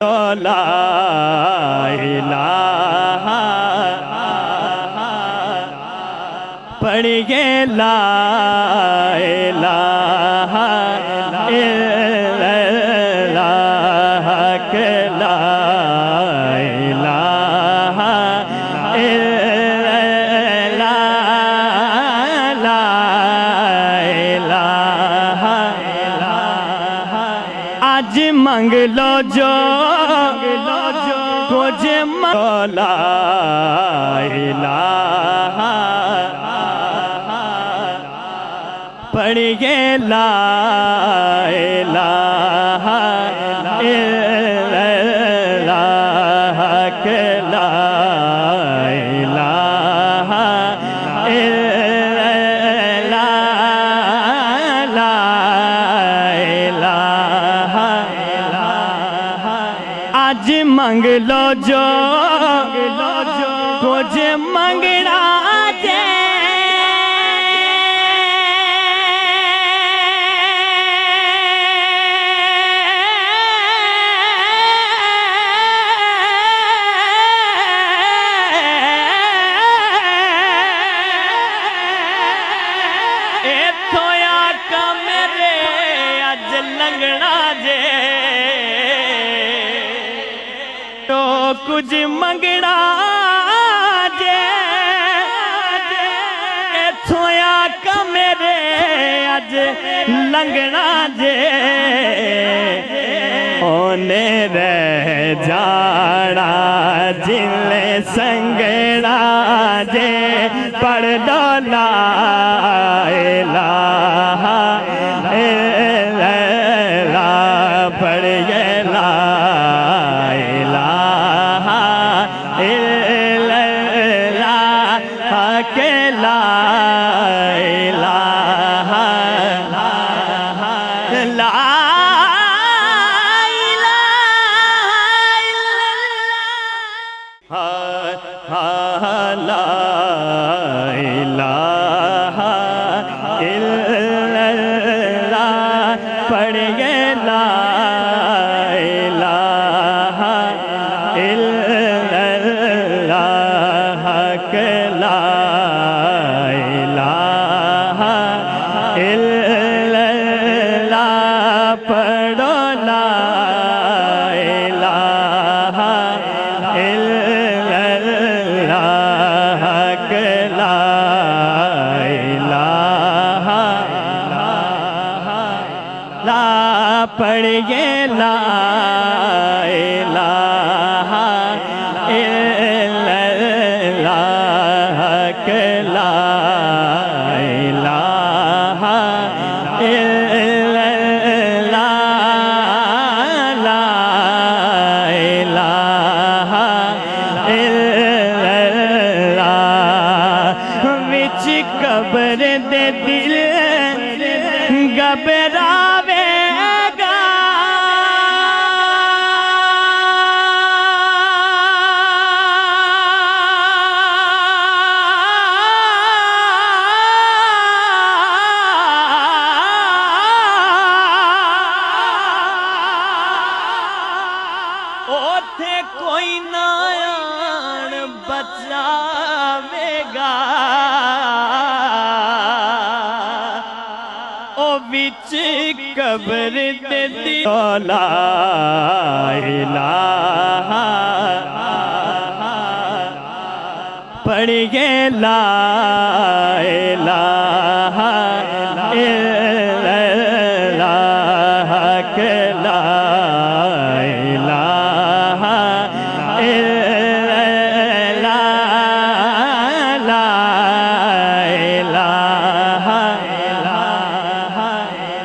لا الہ پڑھیے لا الہ الا اللہ کہ لا الہ الا اللہ لا الہ آج منگ لو جو کچھ لا الہ پڑھیے لا الہ الا اللہ کہ لا الہ الا اللہ لا الہ آج منگ لو جو کچھ منگنا تو کچھ منگنا جے تھویا کا میرے اج لنگنا جے اونے رہ جانا جن سنگنا جے پڑھ لو لا الہ الا اللہ پڑھیے لا پڑھیے لا الہ الا اللہ کہ لا الہ الا اللہ پڑھو لا الہ الا اللہ کہ لا لا پڑھیے لا الہ الا اللہ کہ لا الہ الا اللہ لا الہ الا اللہ وچ قبر دے دل گھبراوے اوتھے کوئی نہ آن بچاوے گا او وچ قبر دے دی لا الہ پڑھیے لا الہ الا اللہ کہ لا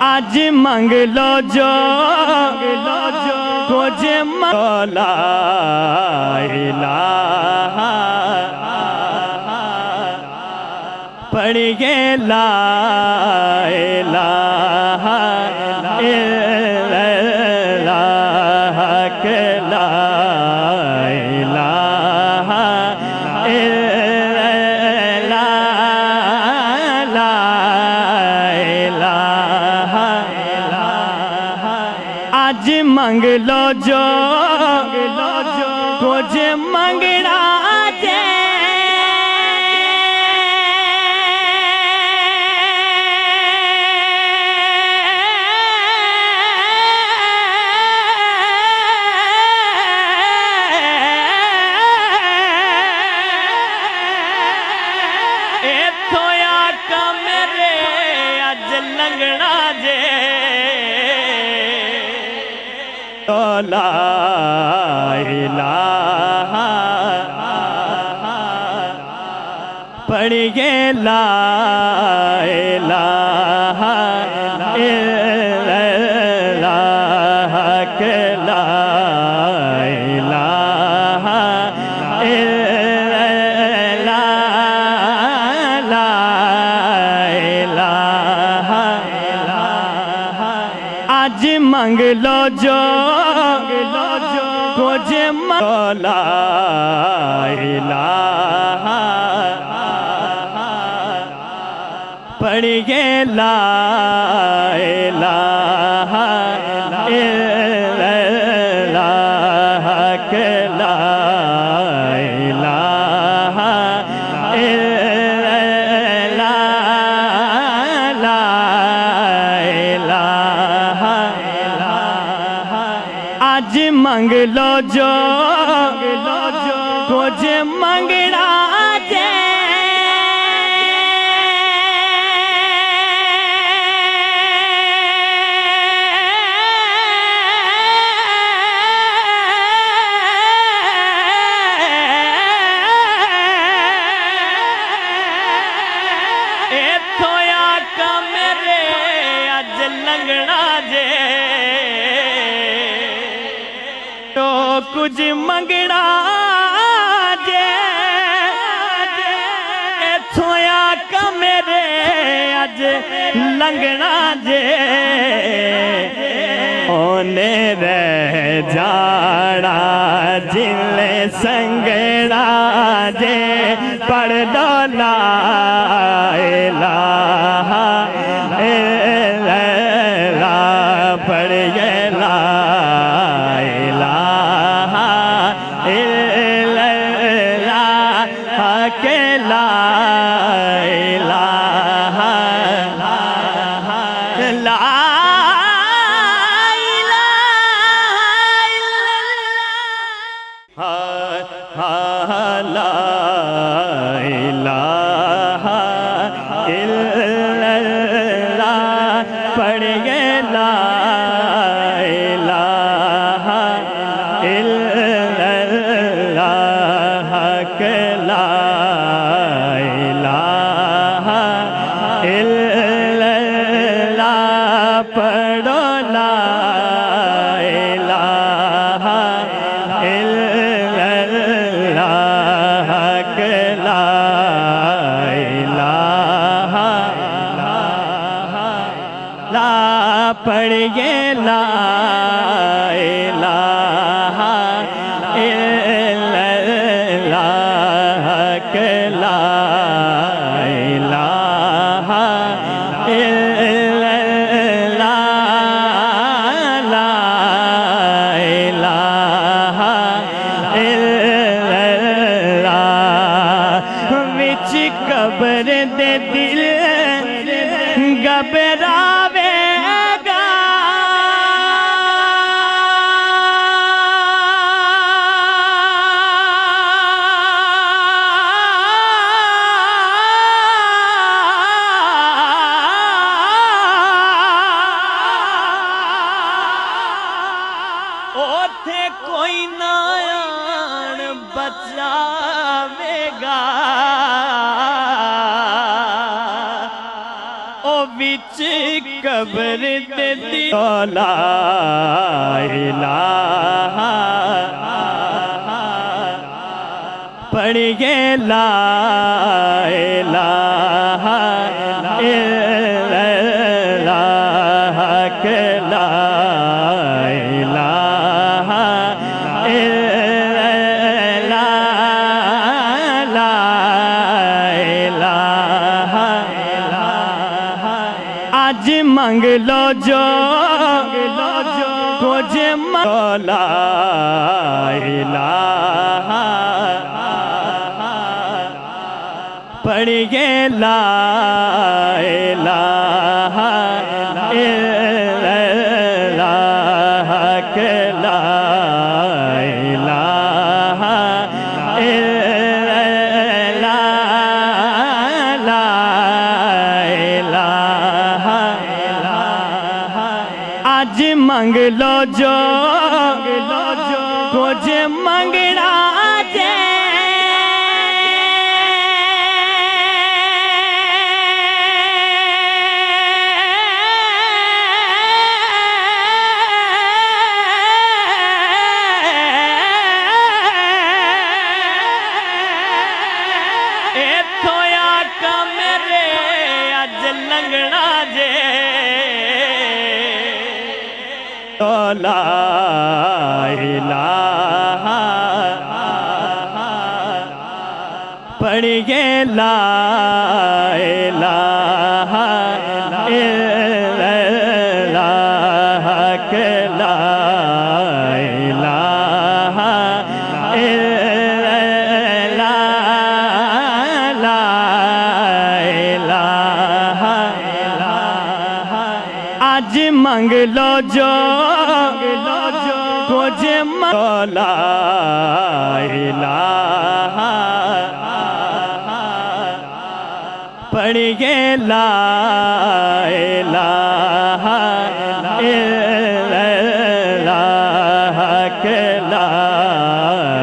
آج منگ لو جو کچھ لا الہ پڑھیے لا الہ الا اللہ کہ لا الہ الا اللہ لا الہ آج منگ لو جو کچھ منگنا جے لنگنا جے لا الہ پڑھیے لا الہ الا اللہ کہ لا الہ الا اللہ لا آج منگ لو جو کچھ لا الہ پڑھیے لا الہ الا اللہ کہ لا الہ الا اللہ آج منگ لو جو کچھ منگنا جے ایتھویا کا میرے اج لنگنا جے تو کچھ منگنا جے ایتھویا کا میرے اج لنگنا جے اونے رہ جانا جلے سنگنا جے پڑھ دو لا الہ الا اللہ پڑھیے لا الہ الا اللہ کہ لا الہ لا لا الہ الا اللہ پڑھیے لا الہ الا اللہ کہ لا الہ الا اللہ پڑھو لا الہ الا اللہ کہ لا الہ لا پڑھیے لا الہ الا اللہ کہ لا الہ الا اللہ لا الہ الا اللہ وچ قبر دے دل گھبراوے گا اوتھے کوئی نہ آن بچاوے گا او بچ قبر دے دی لا الہ پڑھیے لا الہ الا اللہ کہ لا الہ الا اللہ لا الہ آج منگ لو جو کچھ لا الہ پڑھیے لا الہ الا اللہ کہ لا الہ الا اللہ لا الہ آج منگ لو جو کچھ منگنا لا الہ پڑھیے لا الہ الا اللہ کہ لا الہ الا اللہ لا الہ آج منگ لو جو کچھ لا الہ پڑھیے لا الہ الا اللہ کہ لا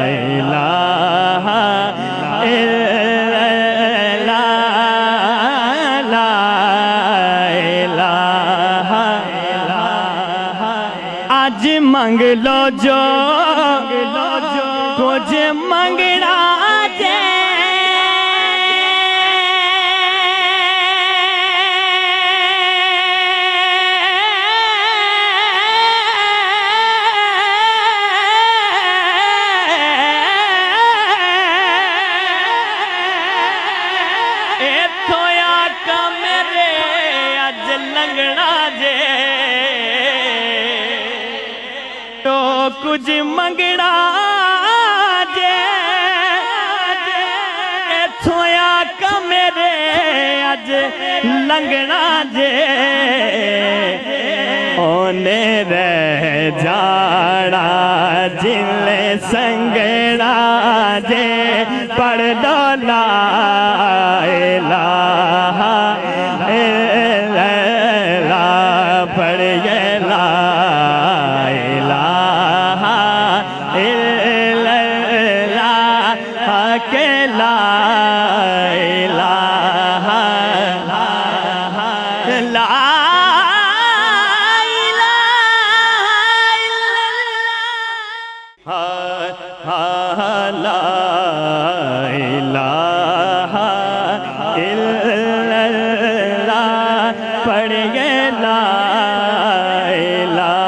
الہ الا اللہ لا الہ آج منگ لو جو کچھ منگنا کچھ منگنا جے تھویا کا میرے اج لنگنا جے اونے رہ جانا جلے سنگنا جے پڑھ دو لا الہ الا اللہ پڑھیے لا پڑھیے لا الہ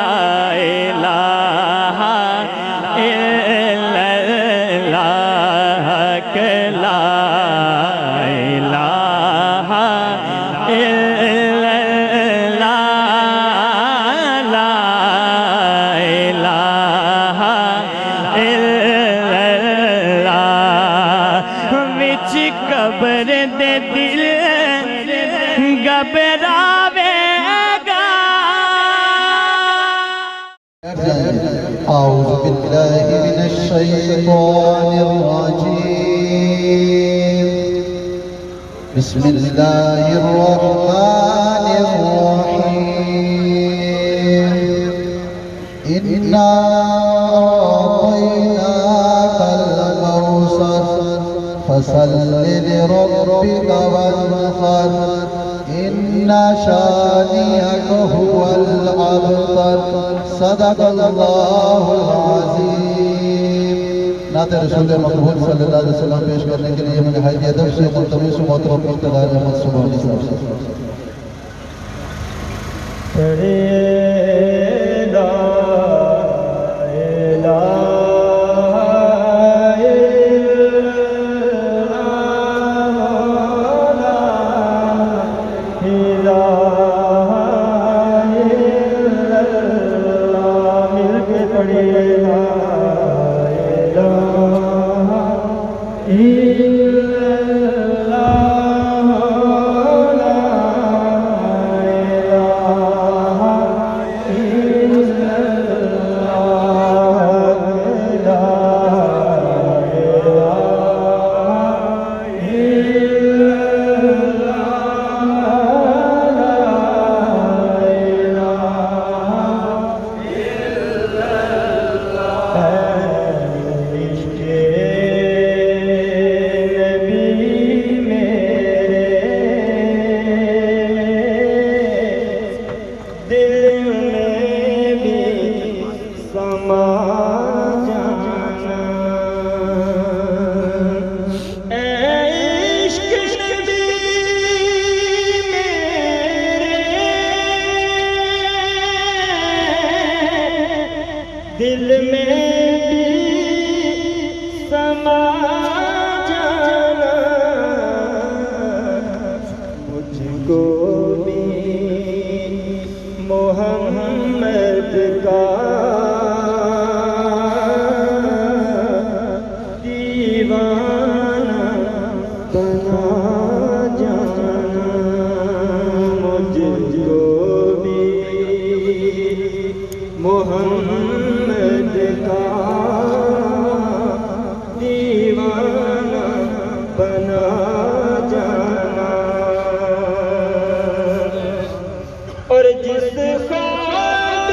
الا اللہ کہ لا الہ الا اللہ لا الہ الا اللہ وچ قبر دے دل گھبراوے أعوذ بالله من الشيطان الرجيم بسم الله الرحمن الرحيم إنا أعطيناك الموسر فصل لربك وانحر إن شانئك هو الأبتر صدق الله العظيم نعت رسول مقبول صلی اللہ علیہ وسلم پیش کرنے کے لیے میں نہایت ادب سے ملتمس و محترم اقتدار احمد سبحانی صاحب سے دل میں بھی سما جانا مجھ کو بھی محمد کا دیوانہ بنا جانا مجھ کو بھی محمد کا دیوانہ بنا جانا اور جس خواب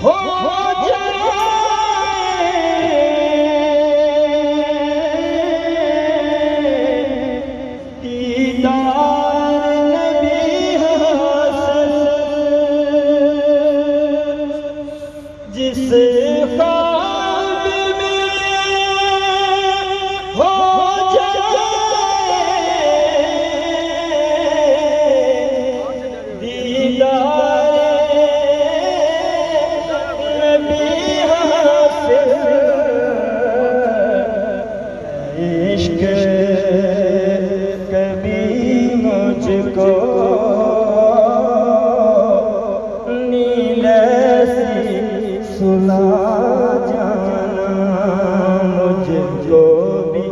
ہو جائے دیدار نبی حسن جس خواب میں ہو جائے دیدار نبی حسن عشق کبھی مجھ کو نیل سی سلا جانا مجھ کو بھی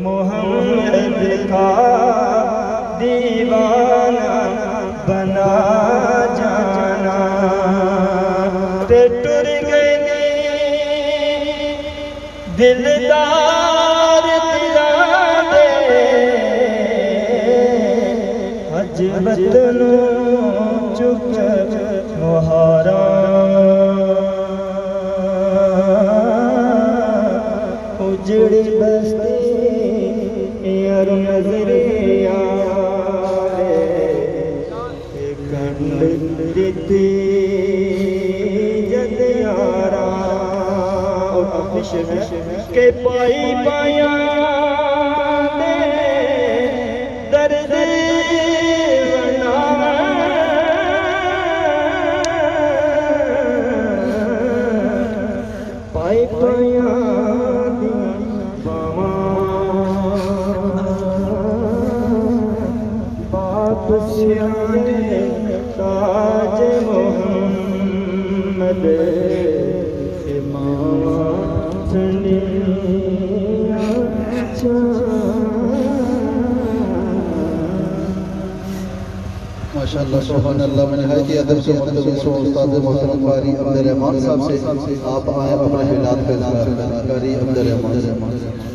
محمد کا دیوانہ بنا جانا تے ٹر گئے دلدار دلان دے حج وطنوں چک مہارا اجڑی بستی یار نظر آئے کنڈ دیتی جد یارا کہ پائی پایا درد پائی پایا باپ سیانے تاج محمد ماشاءاللہ سبحان اللہ میں نہایت ادب سے ملتمس و استاد محترم قاری عبدالرحمان صاحب سے آپ آئیں اپنے حالات کا اظہار کریں قاری عبدالرحمان صاحب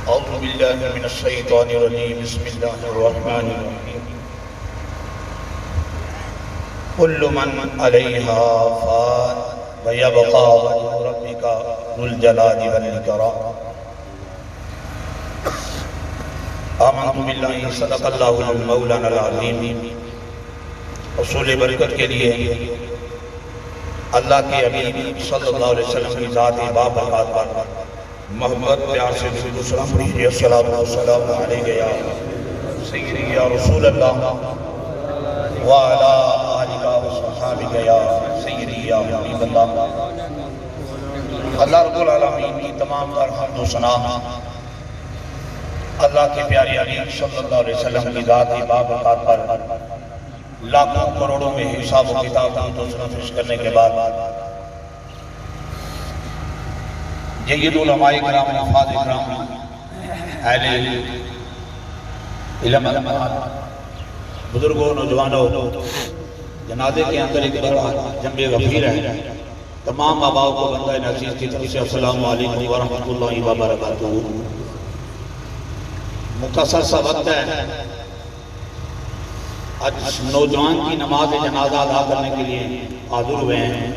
أعوذ بالله من الشيطان الرجيم بسم الله الرحمن الرحيم كل من عليها فان ويبقى وجه ربك ذو الجلال والإكرام آمنت باللہ صدق اللہ المولانا العظیم حصول برکت کے لیے اللہ کے حبیب صلی اللہ علیہ وسلم کی ذات بابرکات پر محبت پیار سے درود و سلام بھیجیے السلام علیکم یا سیدی یا رسول اللہ وعلا آلہ وصحابہ یا سیدی یا حبیب اللہ اللہ رب العالمین کی تمام تر حمد و ثنا اللہ کے پیارے حبیب صلی اللہ علیہ وسلم کی ذات بابرکات پر لاکھوں کروڑوں میں حساب و کتاب کو تنفذ کرنے کے بعد جید علماء کرام حفاظ کرام اہل علم بزرگوں نوجوانوں جنازے کے اندر ایک بڑا جنب غفیر ہے تمام آباؤں کو بندہ نعزیز کی طرف سے السلام علیکم ورحمۃ اللہ وبرکاتہ مختصر سا وقت ہے آج نوجوان کی نماز جنازہ ادا کرنے کے لیے حاضر ہوئے ہیں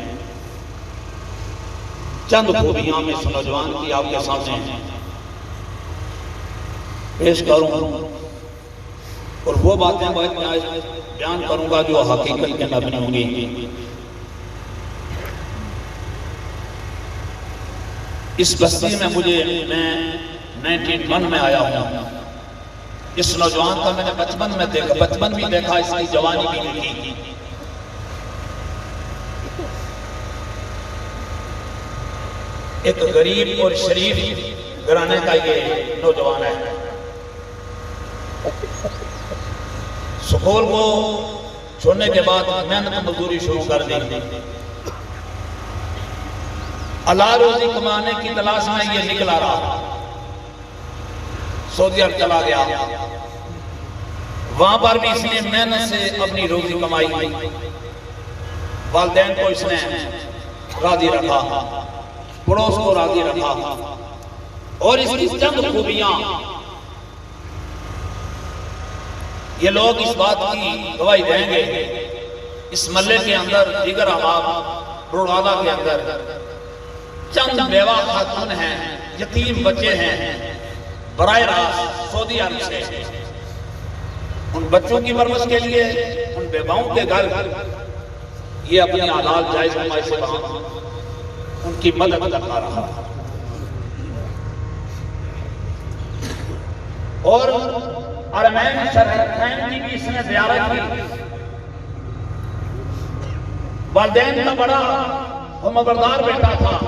چند خوبیاں میں اس نوجوان کی آپ کے سامنے پیش کروں اور وہ باتیں بیان کروں گا جو حقیقت کے مبنی ہوں گی اس بستی میں میں 91 میں آیا ہوں اس نوجوان کا میں نے بچپن بھی دیکھا اس کی جوانی بھی دیکھی ایک غریب اور شریف گھرانے کا یہ نوجوان ہے سکول کو چھوڑنے کے بعد محنت مزدوری شروع کر دی اللہ روزی کمانے کی تلاش میں یہ نکلا رہا سعودی عرب چلا گیا وہاں پر بھی اس نے محنت سے اپنی روزی کمائی والدین کو اس نے راضی رکھا پڑوس کو راضی رکھا اور اس کی چند خوبیاں یہ لوگ اس بات کی گواہی دیں گے اس محلے کے اندر دیگر احباب روڑوادہ کے اندر چند بیوہ خاتون ہیں یتیم بچے ہیں براہ راست سعودی عرب سے ان بچوں کی پرورش کے لیے ان بیواؤں کے گھر یہ اپنی حلال جائز کمائی سے وہاں ان کی مدد کرتا رہا اور حرمین شریفین کی بھی اس نے زیارت کی والدین کا بڑا فرمانبردار بیٹا تھا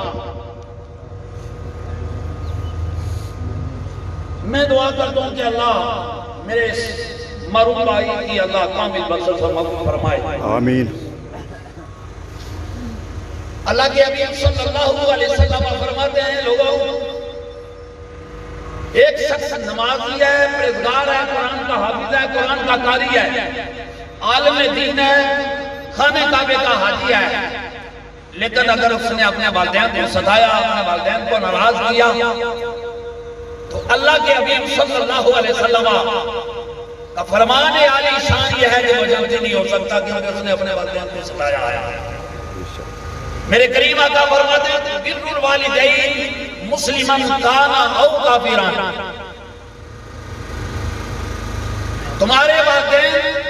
میں دعا کرتا ہوں کہ اللہ میرے معروف بھائی کی اللہ کامل بخشش اور مغفرت فرمائے آمین اللہ کے حبیب صلی اللہ علیہ وسلم فرماتے ہیں لوگوں ایک شخص نمازی ہے پرہیزگار ہے قرآن کا حافظ ہے قرآن کا قاری ہے عالم دین ہے خانہ کعبے کا حاجی ہے لیکن اگر اس نے اپنے والدین کو ستایا اپنے والدین کو ناراض کیا تو اللہ کے حبیب صلی اللہ علیہ وسلم کا فرمان عالی شان یہ ہے کہ وہ جنتی نہیں ہو سکتا کیونکہ اس نے اپنے والدین کو ستایا ہے میرے کریم آقا فرماتے ہیں بر الوالدین مسلمن کانا او کافران تمہارے والدین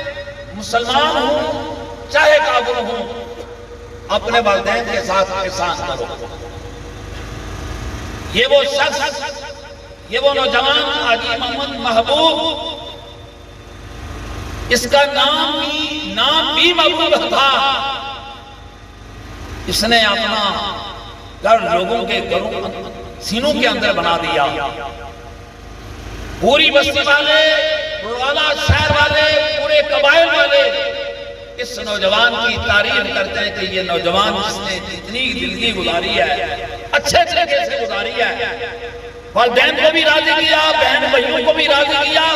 مسلمان ہوں چاہے کافر ہوں اپنے والدین کے ساتھ احسان کرو یہ وہ شخص یہ وہ نوجوان حاجی محمد محبوب اس کا نام بھی محبوب تھا اس نے اپنا گھر لوگوں کے گھروں سینوں کے اندر بنا دیا پوری بستی والے روڑوادہ شہر والے پورے قبائل والے اس نوجوان کی تعریف کرتے ہیں کہ یہ نوجوان جس نے اتنی زندگی گزاری ہے اچھے طریقے سے گزاری ہے والدین کو بھی راضی کیا بہن بھائیوں کو بھی راضی کیا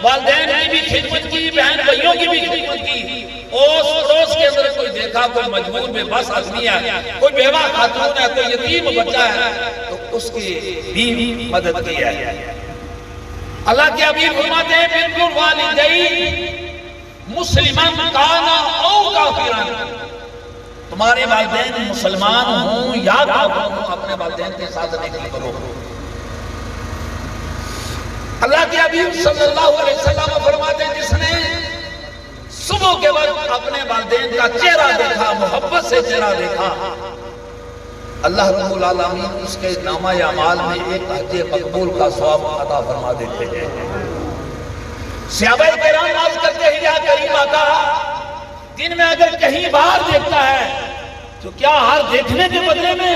والدین کی بھی خدمت کی بہن بھائیوں کی بھی خدمت کی اوس پڑوس کے اندر کوئی دیکھا کوئی مجبور بے بس آدمی ہے کوئی بیوہ خاتون ہے کوئی یتیم بچہ ہے تو اس کی بھی مدد کی ہے اللہ کے حبیب فرماتے ہیں بر الوالدین مسلمان کانا او کافران تمہارے والدین مسلمان ہوں یا کافر ہوں، اپنے والدین کے ساتھ نیکی کرو۔ اللہ کے حبیب صلی اللہ علیہ وسلم فرماتے ہیں جس نے صبح کے وقت اپنے والدین کا چہرہ دیکھا، محبت سے چہرہ دیکھا، اللہ رب العالمین اس کے نامہ اعمال میں ایک حج مقبول کا ثواب عطا فرما دیتے ہیں۔ صحابہ کرام عرض کرتے ہیں یا کریم آقا، دن میں اگر کہیں باہر دیکھتا ہے تو کیا ہر دیکھنے کے بدلے میں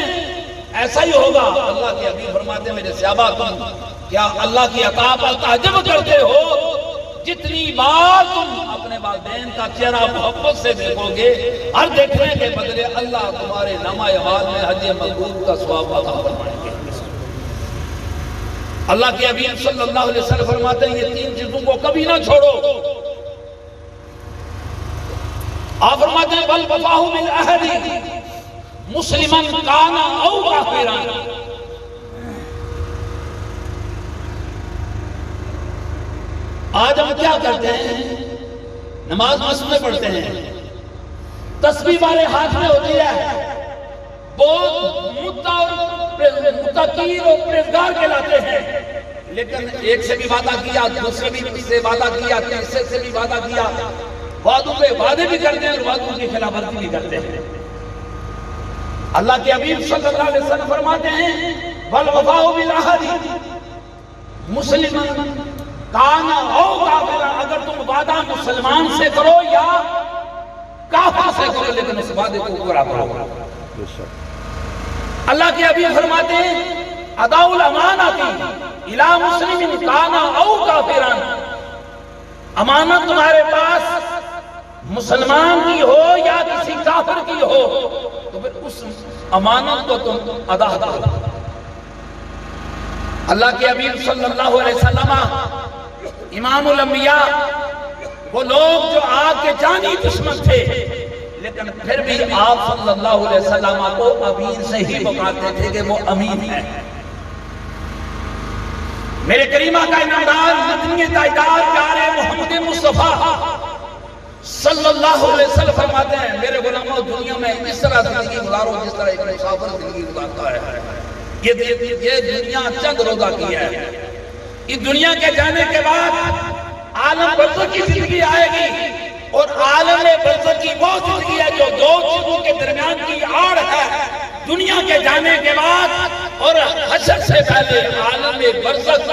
ایسا ہی ہوگا؟ اللہ کے حبیب فرماتے ہیں میرے صحابہ تم کیا اللہ کی عطا پر تعجب کرتے ہو؟ جتنی بار تم اپنے والدین کا چہرہ محبت سے دیکھو گے، ہر دیکھنے کے بدلے اللہ تمہارے نامہ اعمال میں حج مقبول کا ثواب عطا فرمائیں گے۔ اللہ کے حبیب صلی اللہ علیہ وسلم فرماتے ہیں یہ تین چیزوں کو کبھی نہ چھوڑو۔ آپ فرماتے ہیں بل وفاہ بالعہد مسلمن کان او کافرا۔ آج ہم کیا کرتے ہیں؟ نماز مسجد میں پڑھتے ہیں، تسبیح ہمارے ہاتھ میں ہوتی ہے، بہت متقی اور پرہیزگار کہلاتے ہیں، لیکن ایک سے بھی وعدہ کیا، دوسرے بھی سے وعدہ کیا، تیسرے سے بھی وعدہ کیا، وعدوں پہ وعدے بھی کرتے ہیں اور وعدوں کی خلاف ورزی بھی کرتے ہیں۔ اللہ کے حبیب صلی اللہ علیہ وسلم فرماتے ہیں والوفاء بالعہد مسلمن کان او کافر، اگر تم وعدہ مسلمان سے کرو یا کافر سے کرو لیکن اس وعدے کو پورا کرو۔ اللہ کے حبیب فرماتے ہیں اداء الامانۃ الی مسلم کان او کافرا، امانت تمہارے پاس مسلمان کی ہو یا کسی کافر کی ہو تو پھر اس امانت کو تم ادا کرو۔ اللہ کے حبیب صلی اللہ علیہ وسلم امام الانبیاء، وہ لوگ جو آگ کے جانی دشمن تھے لیکن پھر بھی آپ صلی اللہ علیہ وسلم کو امین سے ہی پکارتے تھے کہ وہ امین ہے۔ میرے کریمہ کا انعامدار مدنی تاجدار پیارے محمد مصطفیٰ صلی اللہ علیہ وسلم فرماتے ہیں میرے غلاموں دنیا میں اس طرح زندگی گزارو جس طرح ایک مسافر زندگی گزارتا ہے۔ یہ دنیا چند روزہ کی ہے، اس دنیا کے جانے کے بعد عالم برزخ کی زندگی آئے گی، اور عالم برزخ کی وہ زندگی ہے جو دو چیزوں کے درمیان کی آڑ ہے۔ دنیا کے جانے کے بعد اور حشر سے پہلے عالم برزخ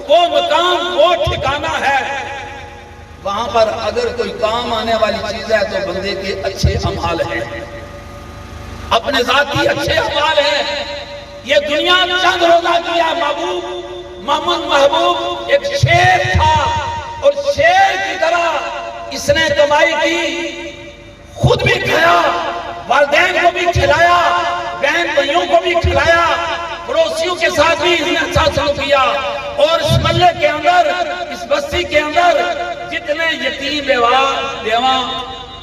وہ مقام وہ ٹھکانہ ہے، وہاں پر اگر کوئی کام آنے والی چیز ہے تو بندے کے اچھے اعمال ہیں، اپنے ذاتی اچھے اعمال ہیں۔ یہ دنیا چند روزہ کیا۔ محمد محبوب ایک شیر تھا اور شیر کی طرح اس نے کمائی کی، خود بھی کھایا، والدین کو بھی کھلایا، بہن بھائیوں کو بھی کھلایا، پڑوسیوں کے ساتھ بھی اس نے اچھا سلوک کیا، اور اس محلے کے اندر اس بستی کے اندر جتنے یتیم بیواں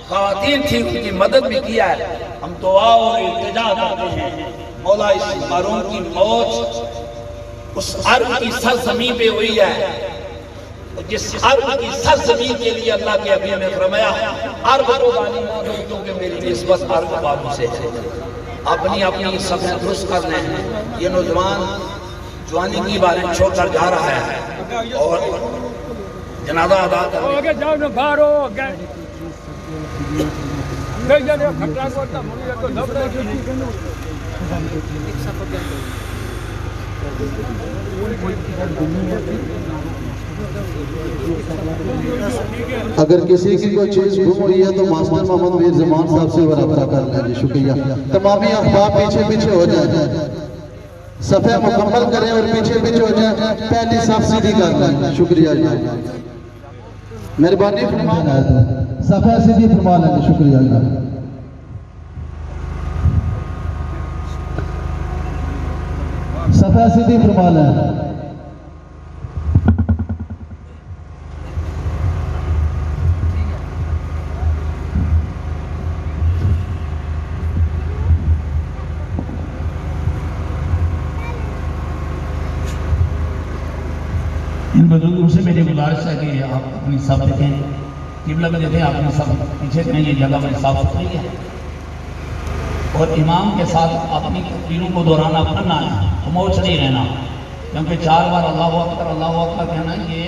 خواتین تھی ان کی مدد بھی کیا ہے۔ ہم دعا اور التجا کرتے ہیں مولا اس محروم کی موت اس عرب کی سرزمین پہ ہوئی ہے، جس عرب کی سرزمین کے لیے اللہ کے حبیب نے فرمایا عرب کو گانی نہ دو کیونکہ میری نسبت عرب والوں سے ہے۔ اپنی صفحیں درست کر لیں۔ یہ نوجوان جوانی کی باریں چھوڑ کر جا رہا ہے اور جنازہ ادا کر اگر کسی کی کوئی چیز گم ہوئی ہے تو ماسٹر محمد میر زمان صاحب سے رابطہ کر لیں جی، شکریہ۔ تمامی احباب پیچھے پیچھے ہو جائیں، صفحہ مکمل کریں اور پیچھے پیچھے ہو جائیں، پہلی صف سیدھی کر لیں، شکریہ جی، مہربانی فرمانا ہے، صفحہ سیدھی فرما لیں، شکریہ جی۔ صفحہ سیدھی فرما لیں۔ ان بزرگوں سے میری گزارش ہے کہ آپ اپنی صف دیکھیں، قبلہ میں دیکھیں، آپ اپنی صف پیچھے کریں، یہ جگہ بڑی صاف ستھری ہے۔ اور امام کے ساتھ اپنی تکبیروں کو دہرانا پڑھنا ہے، خاموش نہیں رہنا، کیونکہ 4 بار اللہ اکبر کہنا یہ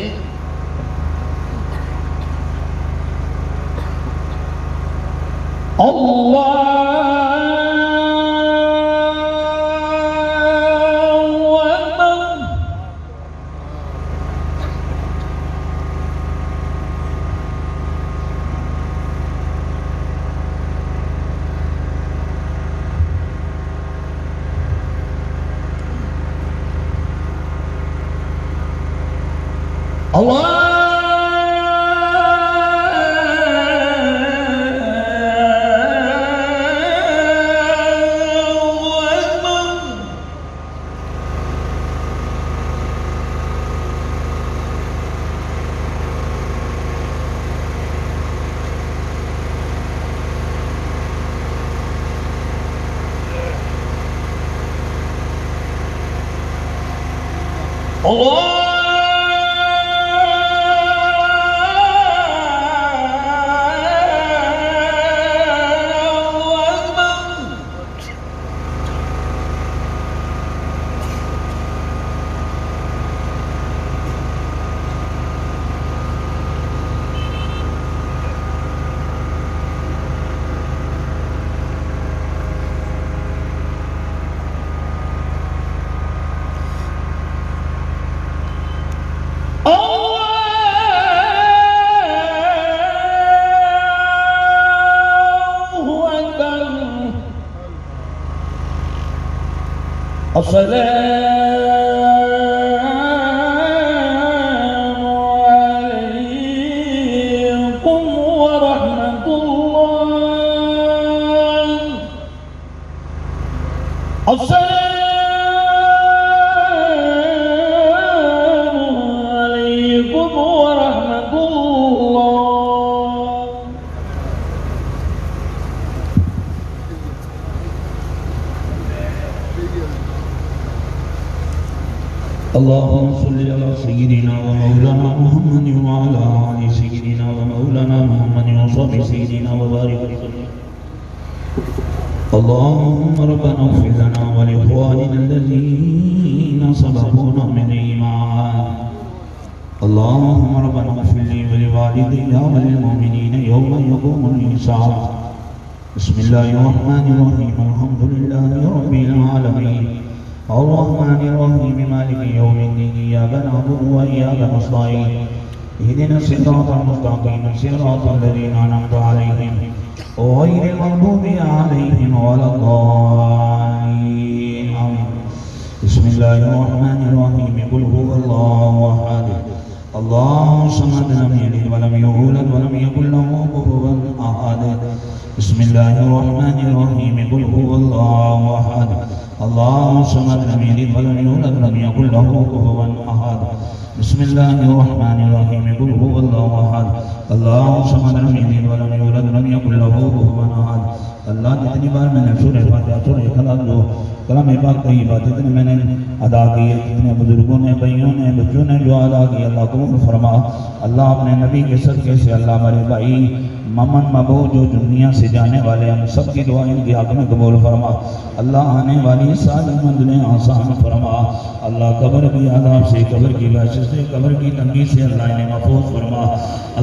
اللهم صل على سيدنا ومولانا محمد وعلى آل سيدنا ومولانا محمد وصحبه سيدنا وبارك وسلم. اللهم ربنا اغفر لنا ولإخواننا الذين سبقونا بالإيمان. اللهم ربنا اغفر لي ولوالدي وللمؤمنين يوم يقوم الحساب. بسم الله الرحمن الرحيم. الحمد لله رب العالمين الرحمن الرحيم مالك يوم الدين. إياك نعبد وإياك نستعين. اهدنا الصراط المستقيم صراط الذين أنعمت عليهم غير المغضوب عليهم ولا الضالين. آمين. بسم الله الرحمن الرحيم. قل هو الله أحد الله الصمد لم يلد ولم يولد ولم يكن له كفوا أحد. بسم الله الرحمن الرحيم. قل هو الله أحد الله الصمد لم يلد ولم يولد ولم يكن له كفوا أحد. بسم الله الرحمن الرحيم. قل هو الله أحد الله الصمد لم يلد ولم يولد ولم يكن له كفوا أحد. اللہ جتنی بار میں نے سورہ فاتحہ سورہ اخلاص جو کلام پاک کی بات جتنے میں نے ادا کی، جتنے بزرگوں نے بھائیوں نے بچوں نے جو ادا کی، اللہ قبول فرما. اللہ اپنے نبی کے صدقے سے اللہ ہمارے بھائی ممن مبو جو دنیا سے جانے والے ہم سب کی دعا ان کی حق میں قبول فرما. اللہ آنے والی ساری منزلیں آسان فرما. اللہ قبر کی عذاب سے، قبر کی وحشت سے، قبر کی تنگی سے اللہ انہیں محفوظ فرما.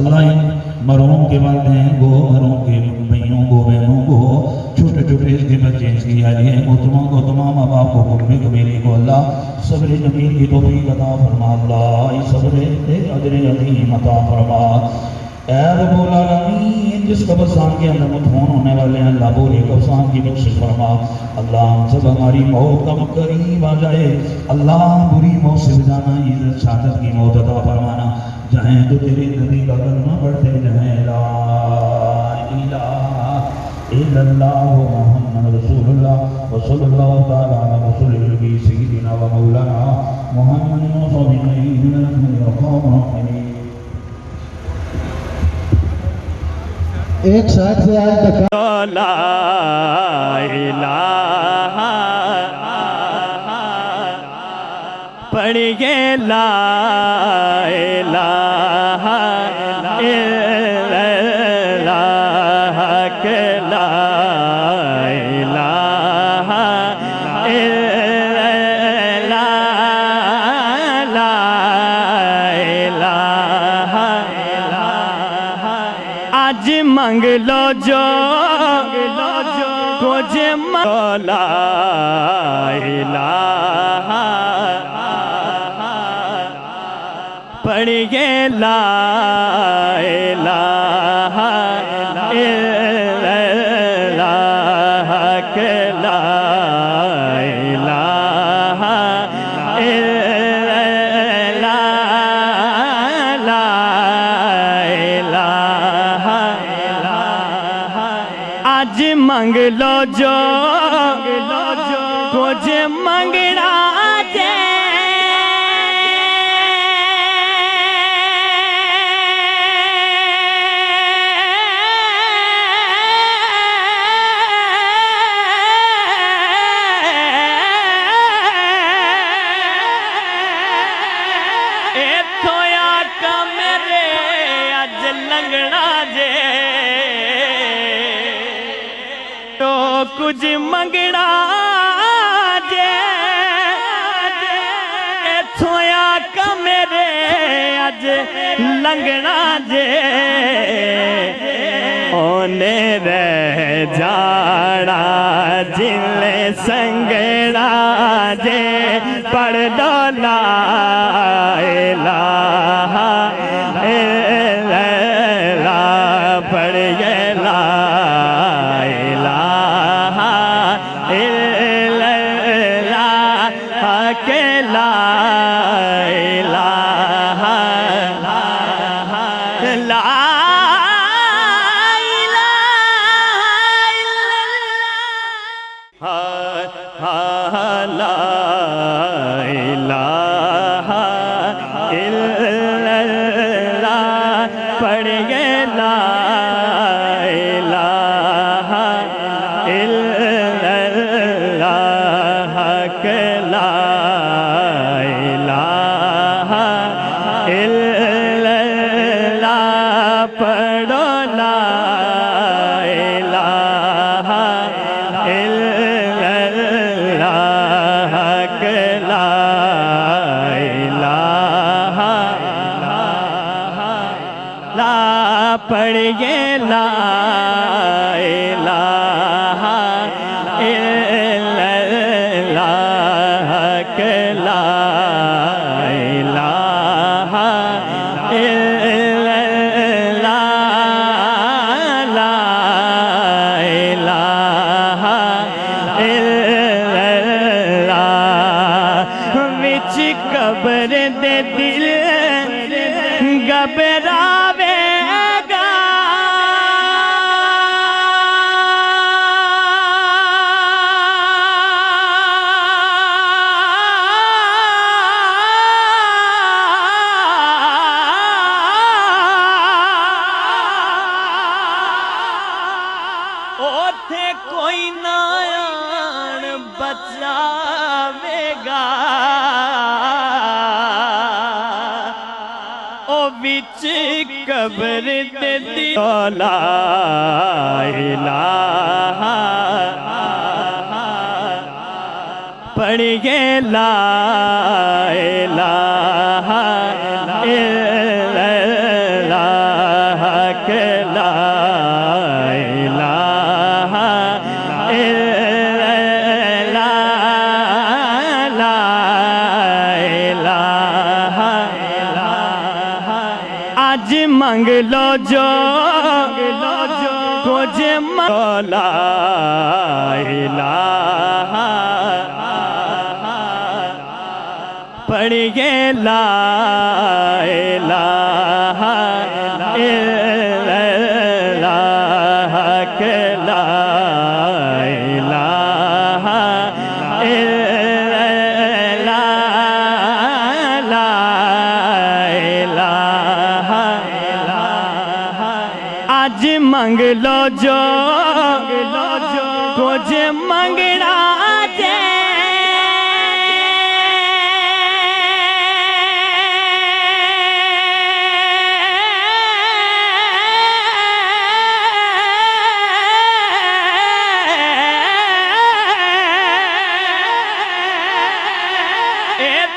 اللہ ان مرحوم کے والدین کو، مرحوم کے بھائیوں کو، بہنوں کو، چھوٹے چھوٹے اس کے بچے اس کی عالیہ محترموں کو، تمام ماں باپ کو، قربی قبیلے کو اللہ صبر جمیل کی توفیق عطا فرما. اللہ صبر اجر عظیم عطا فرما. اے رب العالمین جس قبرستان کے اندر مدفون ہونے والے ہیں اللہ بولے قبرستان کی بخشش فرما. اللہ ہم سب ہماری موت کم قریب آ جائے. اللہ بری موت سے بچانا، عزت شہادت کی موت عطا فرمانا. جائیں تو تیرے نبی کا کلمہ پڑھتے جائیں لا الہ الا اللہ محمد رسول اللہ وصلی اللہ تعالی علی رسول اللہ سیدنا و مولانا محمد وصحبہ اجمعین. ایک ساتھ سے آج تک لا الہ پڑھیے لا الہ الا اللہ کہ لا الہ منگ لو جو کچھ لا الہ پڑھیے لا الہ الا اللہ کہ لا الہ الا اللہ لا الہ آج منگ لو جو کچھ منگنا کچھ منگنا جے تھویا کا میرے اج لنگنا جے اونے رہ جاڑا جلے سنگنا جے پڑھ دو لا الہ الا اللہ پڑھیے لا پڑھیے لا الہ الا اللہ کہ لا الہ الا اللہ لا الہ الا اللہ وچ قبر دے دل گھبراوے کوئی نہ آن بچاوے گا او بچ قبر دے دی لا الہ پڑھیے لا الہ الا اللہ کہ لا آج منگ لو جو کچھ لا الہ پڑھیے لا الہ الا اللہ کہ لا الہ الا اللہ لا آج منگ لو جو کچھ منگنا جے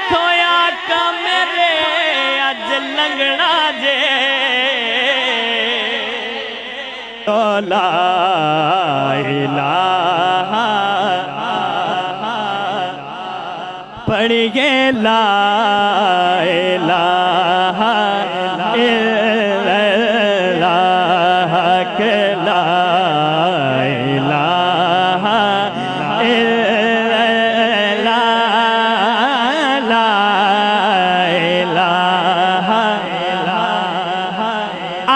تھویا کا میرے اج لنگنا جے لا الہ پڑھیے لا الہ الا اللہ کہ لا الہ الا اللہ لا الہ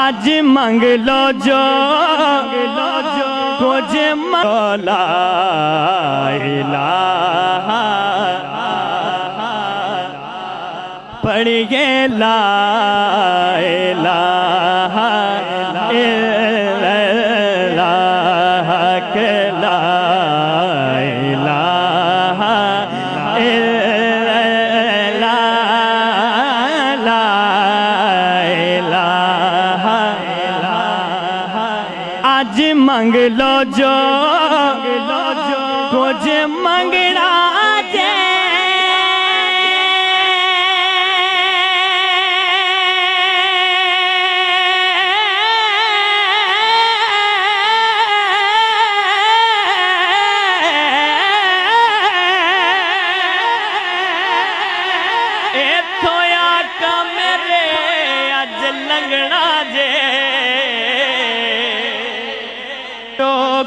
آج منگ لو جو کچھ لا الہ پڑھیے لا الہ الا اللہ کہ لا الہ الا اللہ لا الہ آج منگ لو جو کچھ منگنا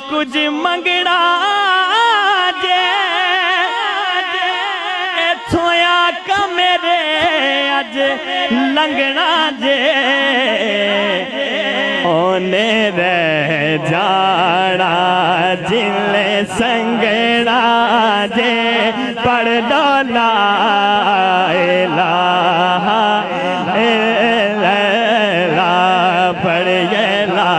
کچھ منگنا جے تھویا کا میرے اج لنگنا جے اونے رہ جانا جل سنگنا جے پڑھ لو لا الہ الا اللہ پڑھیے لا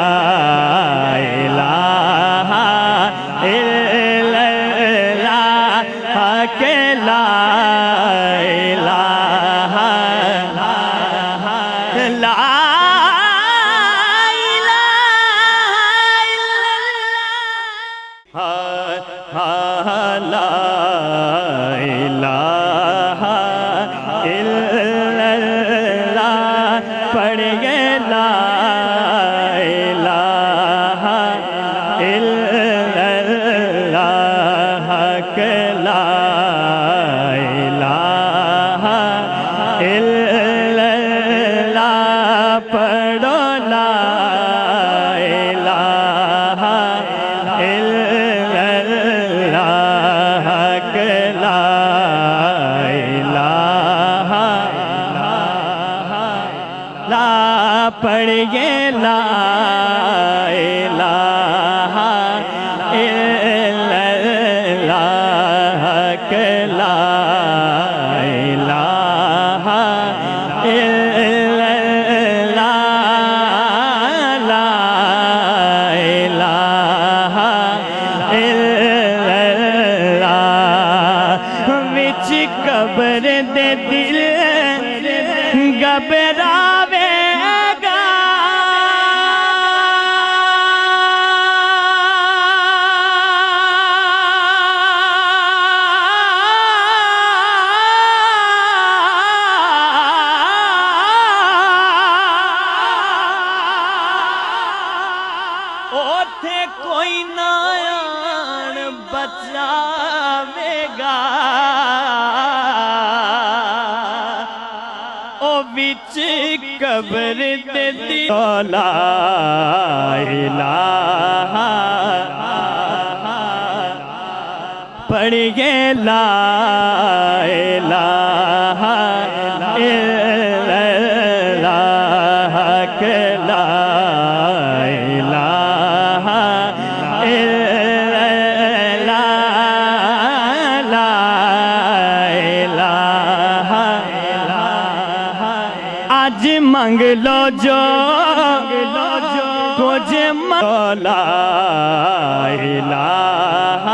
پڑھیے لا الہ الا اللہ کہ لا الہ الا اللہ لا الہ الا اللہ وچ قبر دے دل گھبراوے کوئی نہ آن بچاوے گا او بچ قبر دے دی لا الہ پڑھیے لا الہ الا اللہ کہ لا آج منگ لو جو کچھ لا الہ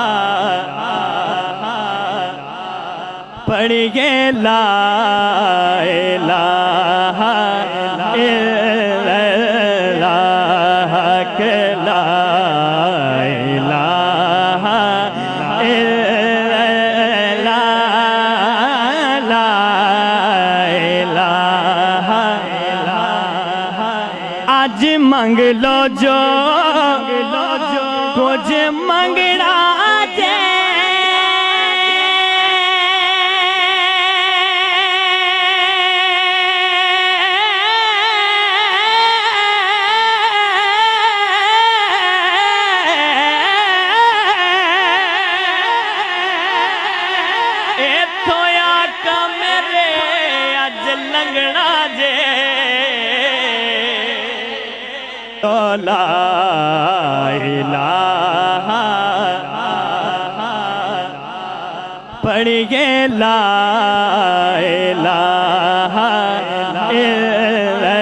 پڑھیے لا الہ الا اللہ کہ لا الہ الا اللہ لا الہ آج منگ لو جو آقا میرے اج لنگنا جے لا الہ پڑھیے لا الہ الا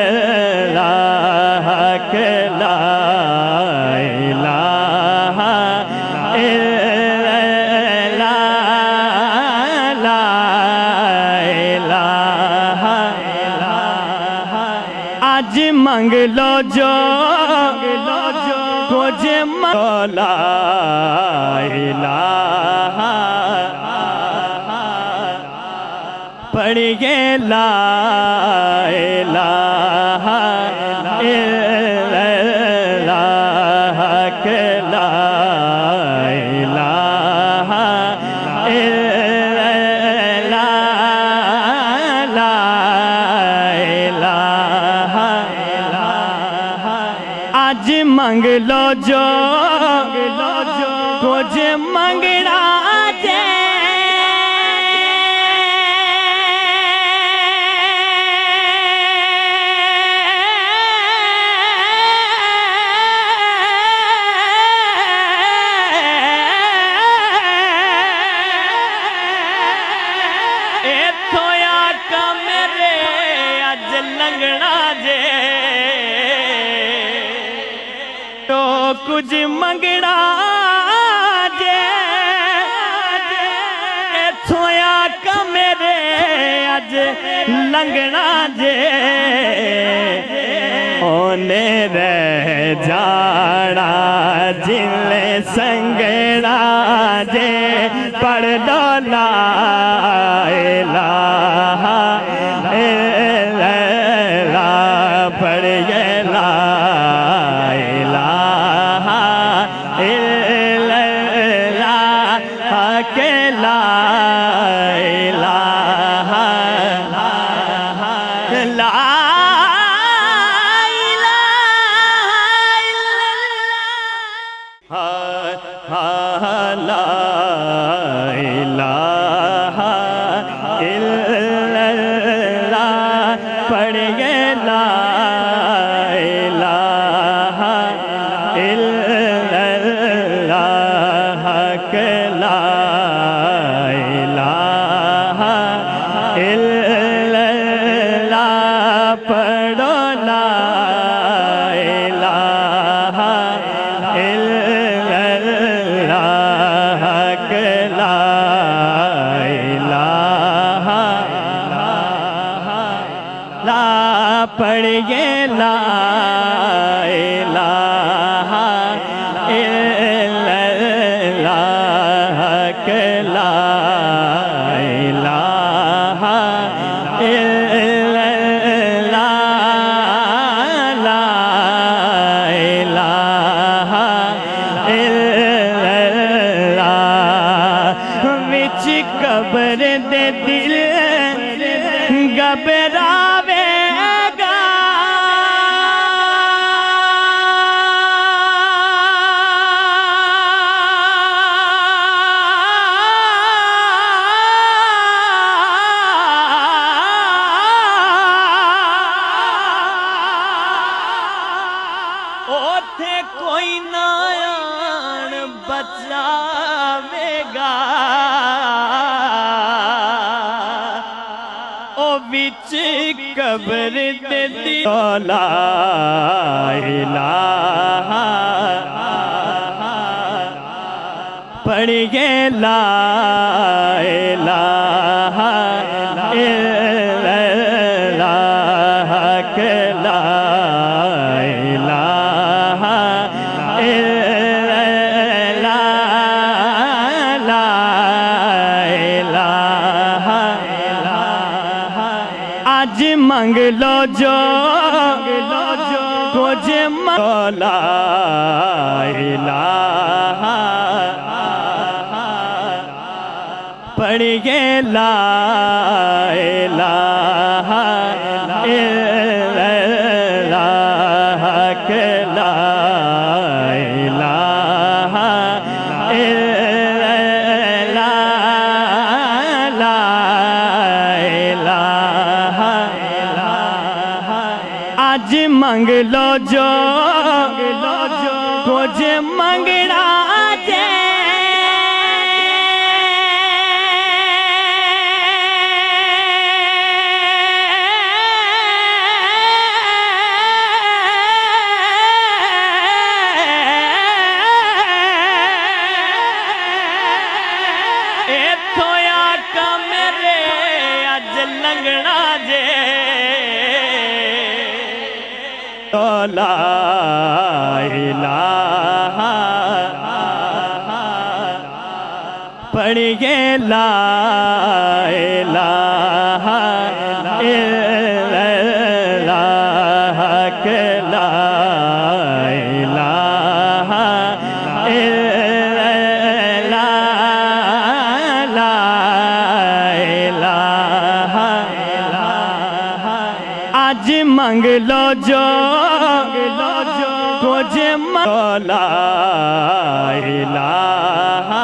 اللہ کہ لا الہ الا اللہ لا الہ آج منگ لو جو کچھ لا الہ پڑھیے لا الہ الا اللہ کہ لا الہ الا اللہ لا الہ آج منگ لو جو کچھ منگنا جے لنگنا جے تو کچھ منگنا جے تھویا کا میرے اج لنگنا جے اونے رہ جانا جل سنگنا جے پڑھ دو لا الہ پڑھیے لا الہ الا اللہ کہ لا الہ لا لا الہ الا اللہ پڑھیے لا الہ الا اللہ کہ لا الہ الا اللہ پڑھو لا الہ الا اللہ کہ لا الہ لا پڑھیے لا الہ الا اللہ کہ لا الہ الا اللہ لا الہ الا اللہ وچ قبر دے دل گھبراوے اوتھے کوئی نہ آن بچاوے گا او بچ قبر دے دی لا الہ پڑھیے لا الہ الا اللہ کہ لا الہ الا اللہ لا الہ آج منگ لو جو کچھ لا الہ پڑھیے لا الہ الا اللہ کہ لا الہ الا اللہ لا آج منگ لو جو کچھ منگنا جے لنگنا جے لا الہ پڑھئے لا الہ الا اللہ کہ لا الہ الا اللہ لا آج منگ لو جو کچھ لا الہ